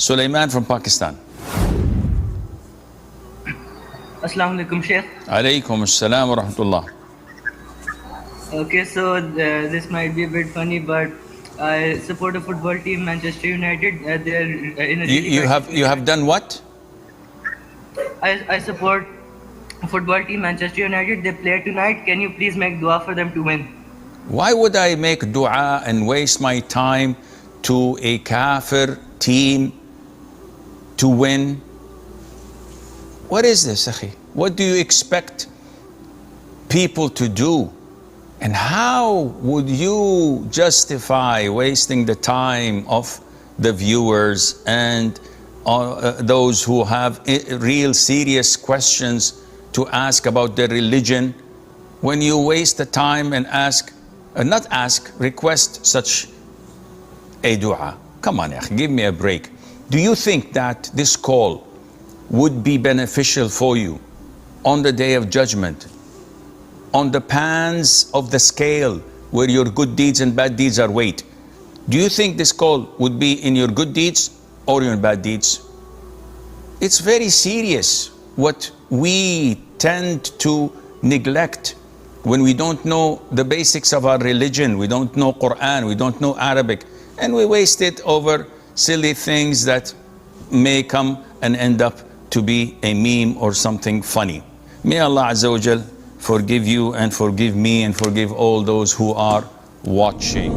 Sulaiman from Pakistan. Assimalhakeem, Sheikh. Alaykum assalam wa rahmatullah. Okay, so this might be a bit funny, but I support a football team, Manchester United. They're in a really You have done what? I support a football team, Manchester United. They play tonight. Can you please make dua for them to win? Why would I make dua and waste my time to a kafir team to win? What is this, akhi? What do you expect people to do? And how would you justify wasting the time of the viewers and those who have real serious questions to ask about their religion when you waste the time and request such a dua? Come on, give me a break. Do you think that this call would be beneficial for you on the day of judgment, on the pans of the scale where your good deeds and bad deeds are weighed? Do you think this call would be in your good deeds or your bad deeds? It's very serious what we tend to neglect when we don't know the basics of our religion. We don't know Quran, we don't know Arabic, and we waste it over silly things that may come and end up to be a meme or something funny. May Allah Azza wa Jal forgive you and forgive me and forgive all those who are watching.